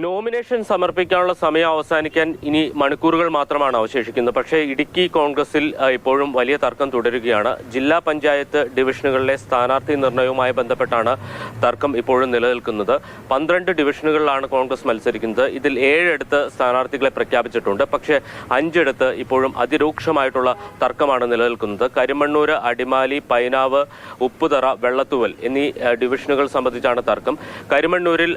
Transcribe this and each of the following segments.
Nomination സമർപ്പിക്കാനുള്ള സമയം അവസാനിക്കാൻ ഇനി മണിക്കൂറുകൾ മാത്രമാണ് അവശേഷിക്കുന്നത്. പക്ഷേ ഇടുക്കി കോൺഗ്രസിൽ ഇപ്പോഴും വലിയ തർക്കം തുടരുകയാണ്. ജില്ലാ പഞ്ചായത്ത് ഡിവിഷനുകളിലെ സ്ഥാനാർത്ഥി നിർണയവുമായി ബന്ധപ്പെട്ടാണ് തർക്കം ഇപ്പോഴും നിലനിൽക്കുന്നത്. 12 ഡിവിഷനുകളിലാണ് കോൺഗ്രസ് മത്സരിക്കുന്നത്. ഇതിൽ 7 സ്ഥാനാർത്ഥികളെ പ്രഖ്യാപിച്ചിട്ടുണ്ട്. പക്ഷേ 5 ഇപ്പോഴും അതിരൂക്ഷമായിട്ടുള്ള തർക്കമാണ് നിലനിൽക്കുന്നത്. കരിമണ്ണൂർ, അടിമാലി, പൈനാവ്, ഉപ്പുതറ, വെള്ളത്തൂവൽ എന്നീ ഡിവിഷനുകൾ സംബന്ധിച്ചാണ് തർക്കം. കരിമണ്ണൂരിൽ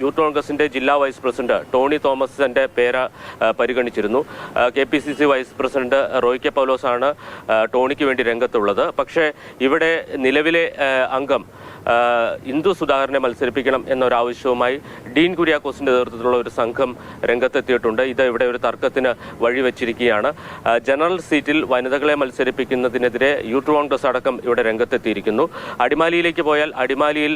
യൂത്ത് കോൺഗ്രസിന്റെ ജില്ലാ വൈസ് പ്രസിഡന്റ് ടോണി തോമസിന്റെ പേര് പരിഗണിച്ചിരുന്നു. KPCC vice president Roy K പൗലോസാണ് ടോണിക്ക് വേണ്ടി രംഗത്തുള്ളത്. പക്ഷേ ഇവിടെ നിലവിലെ അംഗം ഇന്ദു സുധാകരനെ മത്സരിപ്പിക്കണം എന്നൊരാവശ്യവുമായി ഡീൻ കുര്യാക്കോസിന്റെ നേതൃത്വത്തിലുള്ള ഒരു സംഘം രംഗത്തെത്തിയിട്ടുണ്ട്. ഇത് ഇവിടെ ഒരു തർക്കത്തിന് വഴിവെച്ചിരിക്കുകയാണ്. ജനറൽ സീറ്റിൽ വനിതകളെ മത്സരിപ്പിക്കുന്നതിനെതിരെ യൂത്ത് കോൺഗ്രസ് അടക്കം ഇവിടെ രംഗത്തെത്തിയിരിക്കുന്നു. അടിമാലിയിലേക്ക് പോയാൽ അടിമാലിയിൽ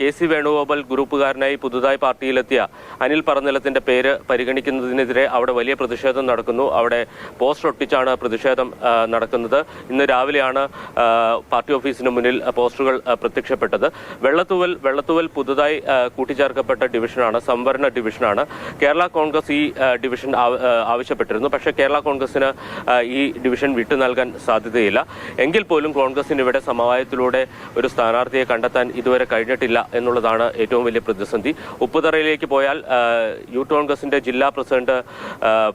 KC വേണുഗോപാൽ ഗ്രൂപ്പുകാരനായി പുതുതായി പാർട്ടിയിലെത്തിയ അനിൽ പറനിലത്തിന്റെ പേര് പരിഗണിക്കുന്നതിനെതിരെ അവിടെ വലിയ പ്രതിഷേധം നടക്കുന്നു. അവിടെ പോസ്റ്റർ ഒട്ടിച്ചാണ് പ്രതിഷേധം നടക്കുന്നത്. ഇന്ന് രാവിലെയാണ് പാർട്ടി ഓഫീസിന് മുന്നിൽ പോസ്റ്ററുകൾ പ്രത്യക്ഷപ്പെട്ടത്. വെള്ളത്തൂവൽ പുതുതായി കൂട്ടിച്ചേർക്കപ്പെട്ട ഡിവിഷനാണ്, സംവരണ ഡിവിഷനാണ്. കേരള കോൺഗ്രസ് ഈ ഡിവിഷൻ ആവശ്യപ്പെട്ടിരുന്നു. പക്ഷേ കേരള കോൺഗ്രസിന് ഈ ഡിവിഷൻ വിട്ടു നൽകാൻ സാധ്യതയില്ല. എങ്കിൽ പോലും കോൺഗ്രസിന് ഇവിടെ സമവായത്തിലൂടെ ഒരു സ്ഥാനാർത്ഥിയെ കണ്ടെത്താൻ ഇതുവരെ കഴിഞ്ഞിട്ടില്ല എന്നുള്ളതാണ് ഏറ്റവും വലിയ പ്രതിസന്ധി. ഉപ്പുതറയിലേക്ക് പോയാൽ യൂത്ത് കോൺഗ്രസിന്റെ ജില്ലാ പ്രസിഡന്റ്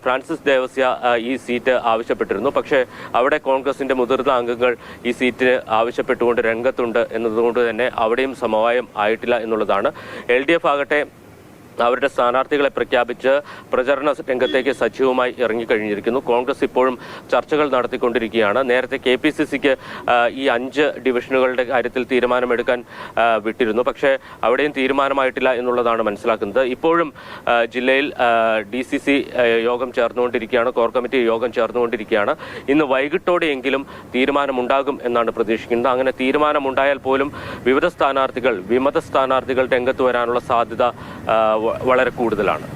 ഫ്രാൻസിസ് ദേവസ്യ ഈ സീറ്റ് ആവശ്യപ്പെട്ടിരുന്നു. പക്ഷേ അവിടെ കോൺഗ്രസിന്റെ മുതിർന്ന അംഗങ്ങൾ ഈ സീറ്റ് ആവശ്യപ്പെട്ടുകൊണ്ട് രംഗത്തുണ്ട് എന്നതുകൊണ്ട് തന്നെ അവിടെയും സമവായം ആയിട്ടില്ല എന്നുള്ളതാണ്. LDF ആകട്ടെ അവരുടെ സ്ഥാനാർത്ഥികളെ പ്രഖ്യാപിച്ച് പ്രചരണ രംഗത്തേക്ക് സജീവമായി ഇറങ്ങിക്കഴിഞ്ഞിരിക്കുന്നു. കോൺഗ്രസ് ഇപ്പോഴും ചർച്ചകൾ നടത്തിക്കൊണ്ടിരിക്കുകയാണ്. നേരത്തെ KPCCക്ക് ഈ 5 ഡിവിഷനുകളുടെ കാര്യത്തിൽ തീരുമാനമെടുക്കാൻ വിട്ടിരുന്നു. പക്ഷേ അവിടെയും തീരുമാനമായിട്ടില്ല എന്നുള്ളതാണ് മനസ്സിലാക്കുന്നത്. ഇപ്പോഴും ജില്ലയിൽ DCC യോഗം ചേർന്നുകൊണ്ടിരിക്കുകയാണ്, കോർ കമ്മിറ്റി യോഗം ചേർന്നുകൊണ്ടിരിക്കുകയാണ്. ഇന്ന് വൈകിട്ടോടെയെങ്കിലും തീരുമാനമുണ്ടാകും എന്നാണ് പ്രതീക്ഷിക്കുന്നത്. അങ്ങനെ തീരുമാനമുണ്ടായാൽ പോലും വിമത സ്ഥാനാർത്ഥികൾ രംഗത്ത് വരാനുള്ള സാധ്യത വളരെ കൂടുതലാണ്.